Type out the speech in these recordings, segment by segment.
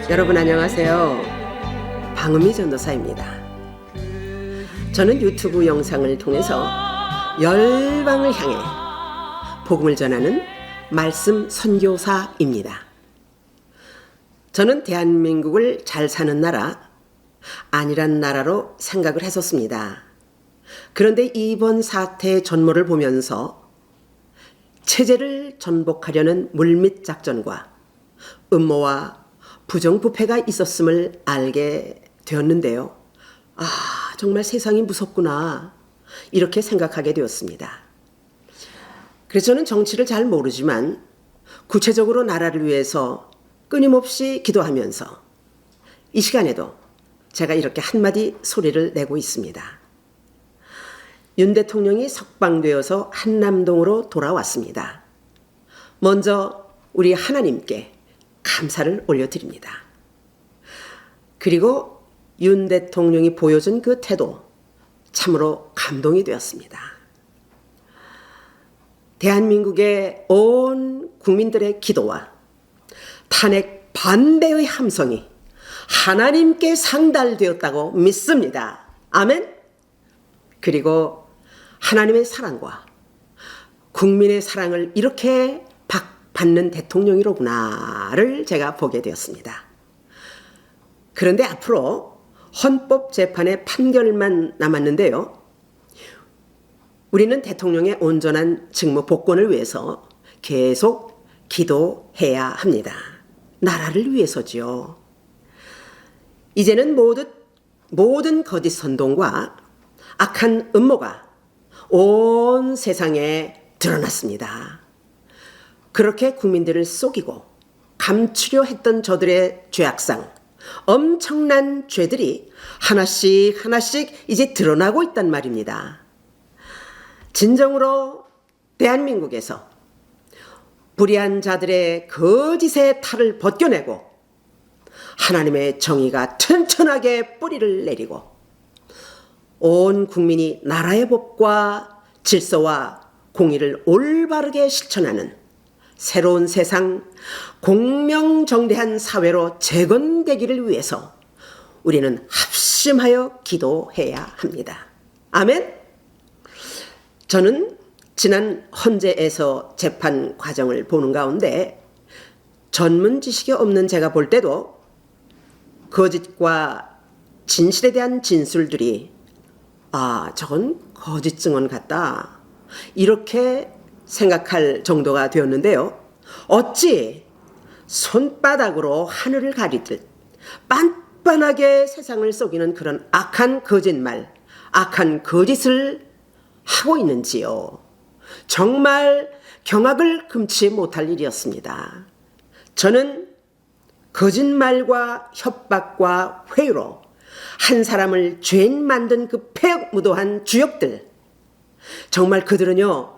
여러분 안녕하세요. 방음희 전도사입니다. 저는 유튜브 영상을 통해서 열방을 향해 복음을 전하는 말씀 선교사입니다. 저는 대한민국을 잘 사는 나라, 아니란 나라로 생각을 했었습니다. 그런데 이번 사태의 전모를 보면서 체제를 전복하려는 물밑 작전과 음모와 부정부패가 있었음을 알게 되었는데요. 정말 세상이 무섭구나, 이렇게 생각하게 되었습니다. 그래서 저는 정치를 잘 모르지만 구체적으로 나라를 위해서 끊임없이 기도하면서 이 시간에도 제가 이렇게 한마디 소리를 내고 있습니다. 윤 대통령이 석방되어서 한남동으로 돌아왔습니다. 먼저 우리 하나님께 감사를 올려드립니다. 그리고 윤 대통령이 보여준 그 태도, 참으로 감동이 되었습니다. 대한민국의 온 국민들의 기도와 탄핵 반대의 함성이 하나님께 상달되었다고 믿습니다. 아멘. 그리고 하나님의 사랑과 국민의 사랑을 이렇게 받는 대통령이로구나를 제가 보게 되었습니다. 그런데 앞으로 헌법재판의 판결만 남았는데요. 우리는 대통령의 온전한 직무 복권을 위해서 계속 기도해야 합니다. 나라를 위해서지요. 이제는 모든 거짓 선동과 악한 음모가 온 세상에 드러났습니다. 그렇게 국민들을 속이고 감추려 했던 저들의 죄악상, 엄청난 죄들이 하나씩 이제 드러나고 있단 말입니다. 진정으로 대한민국에서 불의한 자들의 거짓의 탈을 벗겨내고 하나님의 정의가 튼튼하게 뿌리를 내리고 온 국민이 나라의 법과 질서와 공의를 올바르게 실천하는 새로운 세상, 공명정대한 사회로 재건되기를 위해서 우리는 합심하여 기도해야 합니다. 아멘. 저는 지난 헌재에서 재판 과정을 보는 가운데 전문 지식이 없는 제가 볼 때도 거짓과 진실에 대한 진술들이 저건 거짓 증언 같다, 이렇게 생각할 정도가 되었는데요. 어찌 손바닥으로 하늘을 가리듯 빤빤하게 세상을 속이는 그런 악한 거짓말, 악한 거짓을 하고 있는지요. 정말 경악을 금치 못할 일이었습니다. 저는 거짓말과 협박과 회유로 한 사람을 죄인 만든 그 폐역무도한 주역들, 정말 그들은요,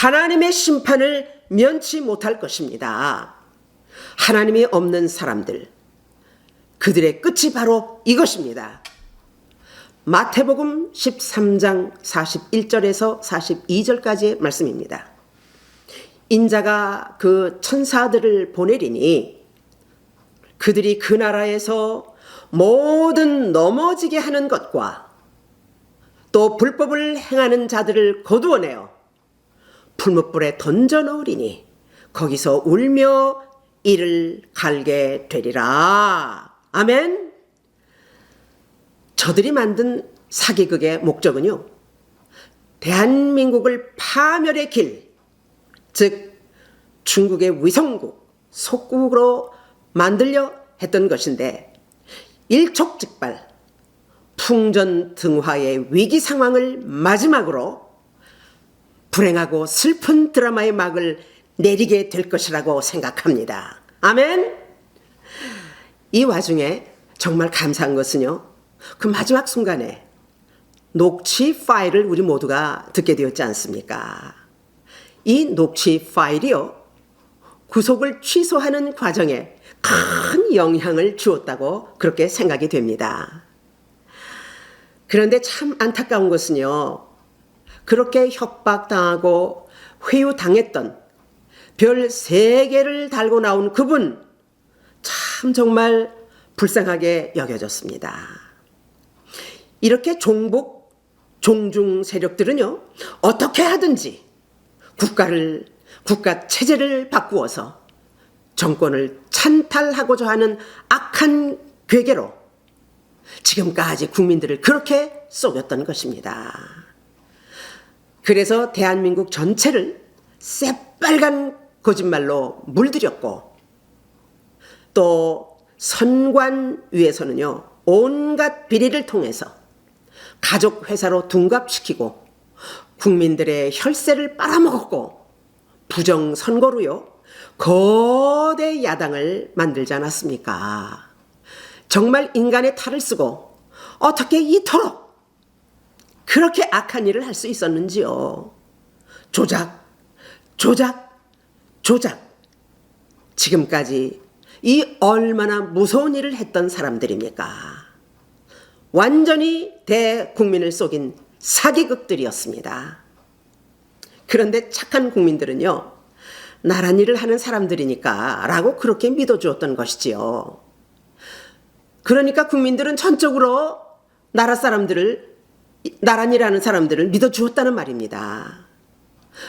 하나님의 심판을 면치 못할 것입니다. 하나님이 없는 사람들, 그들의 끝이 바로 이것입니다. 마태복음 13장 41절에서 42절까지의 말씀입니다. 인자가 그 천사들을 보내리니 그들이 그 나라에서 모든 넘어지게 하는 것과 또 불법을 행하는 자들을 거두어내어 풀무불에 던져 넣으리니 거기서 울며 이를 갈게 되리라. 아멘. 저들이 만든 사기극의 목적은요, 대한민국을 파멸의 길, 즉 중국의 위성국, 속국으로 만들려 했던 것인데 일촉즉발 풍전등화의 위기 상황을 마지막으로 불행하고 슬픈 드라마의 막을 내리게 될 것이라고 생각합니다. 아멘. 이 와중에 정말 감사한 것은요, 그 마지막 순간에 녹취 파일을 우리 모두가 듣게 되었지 않습니까? 이 녹취 파일이요, 구속을 취소하는 과정에 큰 영향을 주었다고 그렇게 생각이 됩니다. 그런데 참 안타까운 것은요, 그렇게 협박당하고 회유당했던 별 3개를 달고 나온 그분, 참 정말 불쌍하게 여겨졌습니다. 이렇게 종북, 종중 세력들은요, 어떻게 하든지 국가 체제를 바꾸어서 정권을 찬탈하고자 하는 악한 괴계로 지금까지 국민들을 그렇게 속였던 것입니다. 그래서 대한민국 전체를 새빨간 거짓말로 물들였고, 또 선관 위에서는요, 온갖 비리를 통해서 가족 회사로 둔갑시키고 국민들의 혈세를 빨아먹었고, 부정선거로요 거대 야당을 만들지 않았습니까? 정말 인간의 탈을 쓰고 어떻게 이토록 그렇게 악한 일을 할 수 있었는지요. 조작. 지금까지 이 얼마나 무서운 일을 했던 사람들입니까? 완전히 대국민을 속인 사기극들이었습니다. 그런데 착한 국민들은요, 나란 일을 하는 사람들이니까 라고 그렇게 믿어주었던 것이지요. 그러니까 국민들은 전적으로 나란 일하는 사람들을 믿어주었다는 말입니다.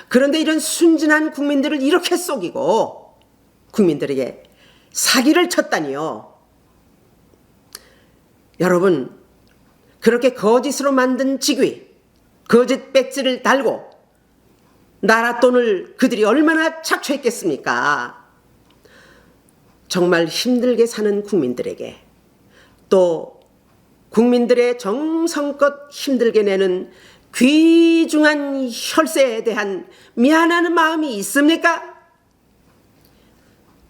그런데 이런 순진한 국민들을 이렇게 속이고 국민들에게 사기를 쳤다니요. 여러분, 그렇게 거짓으로 만든 직위, 거짓 배지를 달고 나라 돈을 그들이 얼마나 착취했겠습니까? 정말 힘들게 사는 국민들에게, 또 국민들의 정성껏 힘들게 내는 귀중한 혈세에 대한 미안한 마음이 있습니까?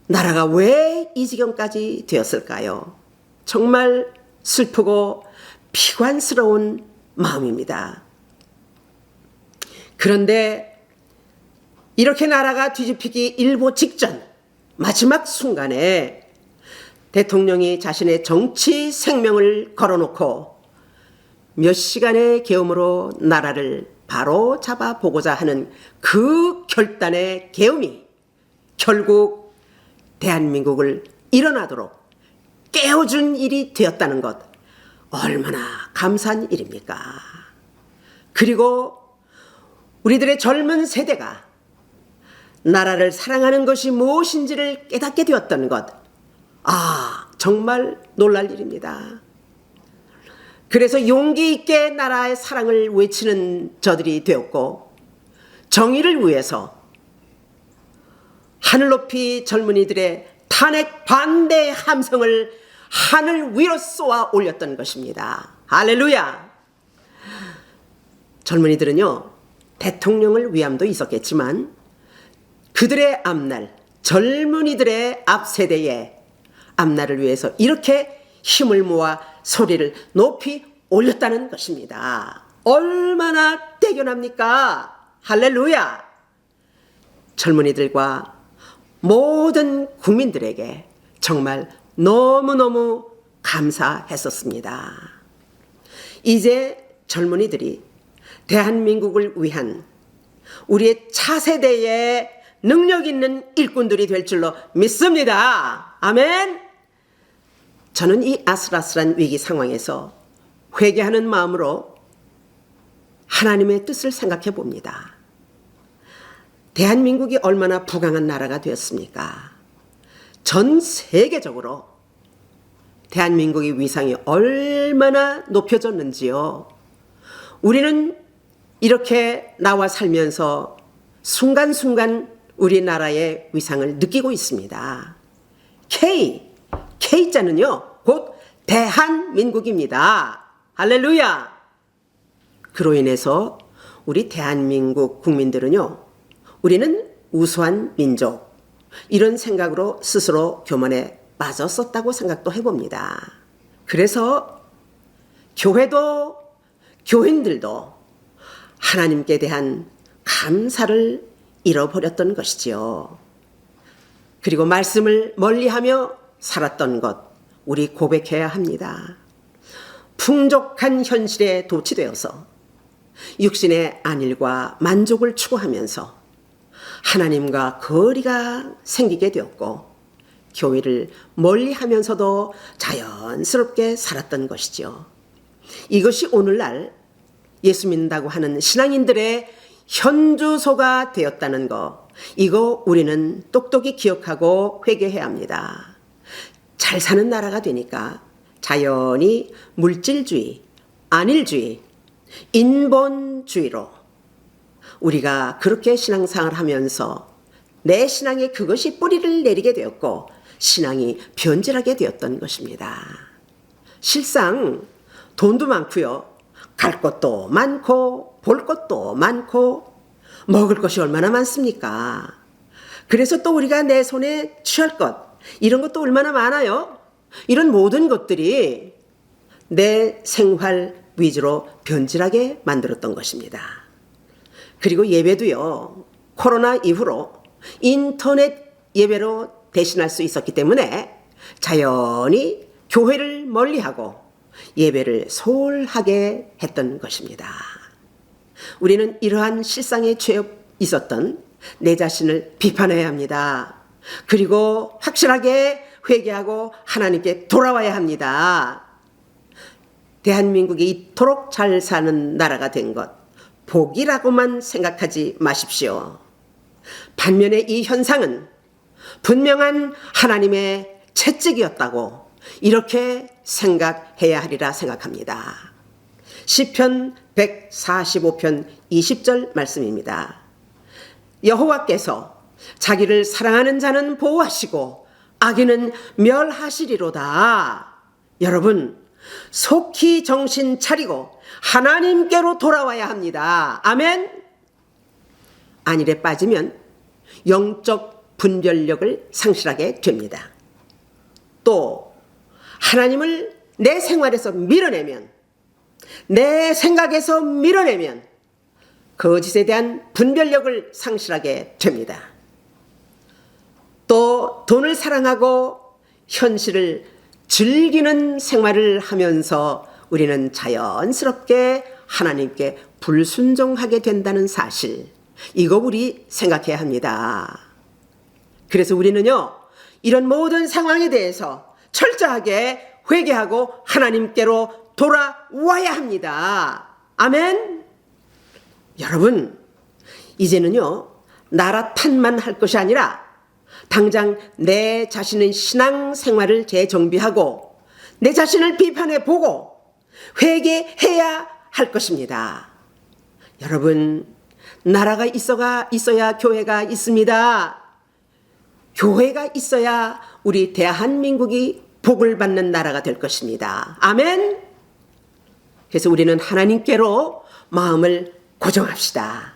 나라가 왜 이 지경까지 되었을까요? 정말 슬프고 피관스러운 마음입니다. 그런데 이렇게 나라가 뒤집히기 일보 직전 마지막 순간에 대통령이 자신의 정치 생명을 걸어놓고 몇 시간의 계엄으로 나라를 바로 잡아보고자 하는 그 결단의 계엄이 결국 대한민국을 일어나도록 깨워준 일이 되었다는 것, 얼마나 감사한 일입니까? 그리고 우리들의 젊은 세대가 나라를 사랑하는 것이 무엇인지를 깨닫게 되었던 것, 정말 놀랄 일입니다. 그래서 용기 있게 나라의 사랑을 외치는 저들이 되었고, 정의를 위해서 하늘 높이 젊은이들의 탄핵 반대 함성을 하늘 위로 쏘아 올렸던 것입니다. 할렐루야! 젊은이들은요, 대통령을 위함도 있었겠지만 그들의 앞날, 젊은이들의 앞세대의 앞날을 위해서 이렇게 힘을 모아 소리를 높이 올렸다는 것입니다. 얼마나 대견합니까? 할렐루야! 젊은이들과 모든 국민들에게 정말 너무너무 감사했었습니다. 이제 젊은이들이 대한민국을 위한 우리의 차세대의 능력 있는 일꾼들이 될 줄로 믿습니다. 아멘. 저는 이 아슬아슬한 위기 상황에서 회개하는 마음으로 하나님의 뜻을 생각해 봅니다. 대한민국이 얼마나 부강한 나라가 되었습니까? 전 세계적으로 대한민국의 위상이 얼마나 높여졌는지요. 우리는 이렇게 나와 살면서 순간순간 우리나라의 위상을 느끼고 있습니다. K자는요, 곧 대한민국입니다. 할렐루야! 그로 인해서 우리 대한민국 국민들은요, 우리는 우수한 민족, 이런 생각으로 스스로 교만에 빠졌었다고 생각도 해봅니다. 그래서 교회도 교인들도 하나님께 대한 감사를 잃어버렸던 것이지요. 그리고 말씀을 멀리하며 살았던 것, 우리 고백해야 합니다. 풍족한 현실에 도취되어서 육신의 안일과 만족을 추구하면서 하나님과 거리가 생기게 되었고, 교회를 멀리하면서도 자연스럽게 살았던 것이죠. 이것이 오늘날 예수 믿는다고 하는 신앙인들의 현주소가 되었다는 거, 이거 우리는 똑똑히 기억하고 회개해야 합니다. 잘 사는 나라가 되니까 자연히 물질주의, 안일주의, 인본주의로 우리가 그렇게 신앙생활을 하면서 내 신앙에 그것이 뿌리를 내리게 되었고 신앙이 변질하게 되었던 것입니다. 실상 돈도 많고요. 갈 곳도 많고 볼 것도 많고 먹을 것이 얼마나 많습니까? 그래서 또 우리가 내 손에 취할 것, 이런 것도 얼마나 많아요. 이런 모든 것들이 내 생활 위주로 변질하게 만들었던 것입니다. 그리고 예배도요, 코로나 이후로 인터넷 예배로 대신할 수 있었기 때문에 자연히 교회를 멀리하고 예배를 소홀하게 했던 것입니다. 우리는 이러한 실상에 처해 있었던 내 자신을 비판해야 합니다. 그리고 확실하게 회개하고 하나님께 돌아와야 합니다. 대한민국이 이토록 잘 사는 나라가 된 것, 복이라고만 생각하지 마십시오. 반면에 이 현상은 분명한 하나님의 채찍이었다고 이렇게 생각해야 하리라 생각합니다. 시편 145편 20절 말씀입니다. 여호와께서 자기를 사랑하는 자는 보호하시고 악인은 멸하시리로다. 여러분, 속히 정신 차리고 하나님께로 돌아와야 합니다. 아멘. 안일에 빠지면 영적 분별력을 상실하게 됩니다. 또 하나님을 내 생활에서 밀어내면, 내 생각에서 밀어내면 거짓에 대한 분별력을 상실하게 됩니다. 또 돈을 사랑하고 현실을 즐기는 생활을 하면서 우리는 자연스럽게 하나님께 불순종하게 된다는 사실, 이거 우리 생각해야 합니다. 그래서 우리는요, 이런 모든 상황에 대해서 철저하게 회개하고 하나님께로 돌아와야 합니다. 아멘. 여러분, 이제는요, 나라 탓만 할 것이 아니라 당장 내 자신의 신앙생활을 재정비하고 내 자신을 비판해 보고 회개해야 할 것입니다. 여러분, 나라가 있어야 교회가 있습니다. 교회가 있어야 우리 대한민국이 복을 받는 나라가 될 것입니다. 아멘. 그래서 우리는 하나님께로 마음을 고정합시다.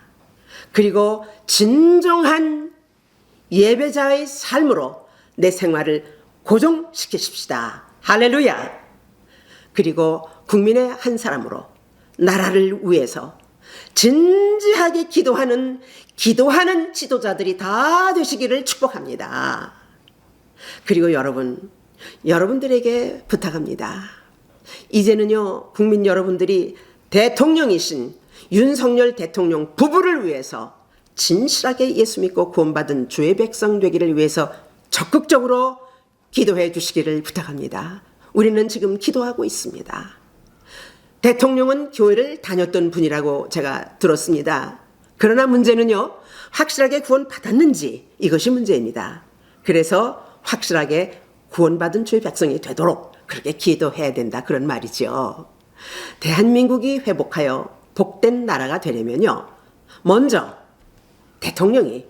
그리고 진정한 예배자의 삶으로 내 생활을 고정시키십시다. 할렐루야. 그리고 국민의 한 사람으로 나라를 위해서 진지하게 기도하는 지도자들이 다 되시기를 축복합니다. 그리고 여러분들에게 부탁합니다. 이제는요, 국민 여러분들이 대통령이신 윤석열 대통령 부부를 위해서 진실하게 예수 믿고 구원받은 주의 백성 되기를 위해서 적극적으로 기도해 주시기를 부탁합니다. 우리는 지금 기도하고 있습니다. 대통령은 교회를 다녔던 분이라고 제가 들었습니다. 그러나 문제는요, 확실하게 구원받았는지, 이것이 문제입니다. 그래서 확실하게 구원받은 주의 백성이 되도록 그렇게 기도해야 된다, 그런 말이죠. 대한민국이 회복하여 복된 나라가 되려면요, 먼저 대통령이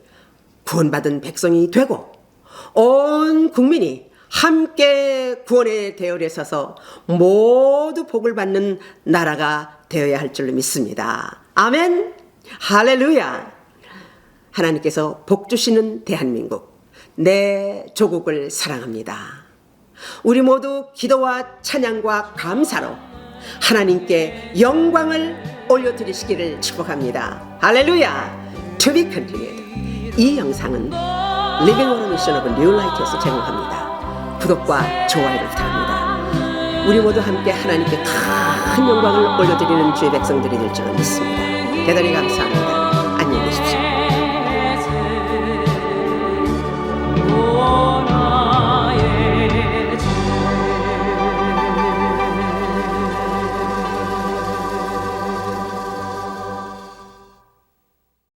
구원받은 백성이 되고 온 국민이 함께 구원의 대열에 서서 모두 복을 받는 나라가 되어야 할 줄로 믿습니다. 아멘. 할렐루야. 하나님께서 복 주시는 대한민국, 내 조국을 사랑합니다. 우리 모두 기도와 찬양과 감사로 하나님께 영광을 올려드리시기를 축복합니다. 할렐루야. To be continued. 이 영상은 Living on a Mission of New Light에서 제공합니다. 구독과 좋아요를 부탁합니다. 우리 모두 함께 하나님께 큰 영광을 올려드리는 주의 백성들이 될 줄을 믿습니다. 대단히 감사합니다.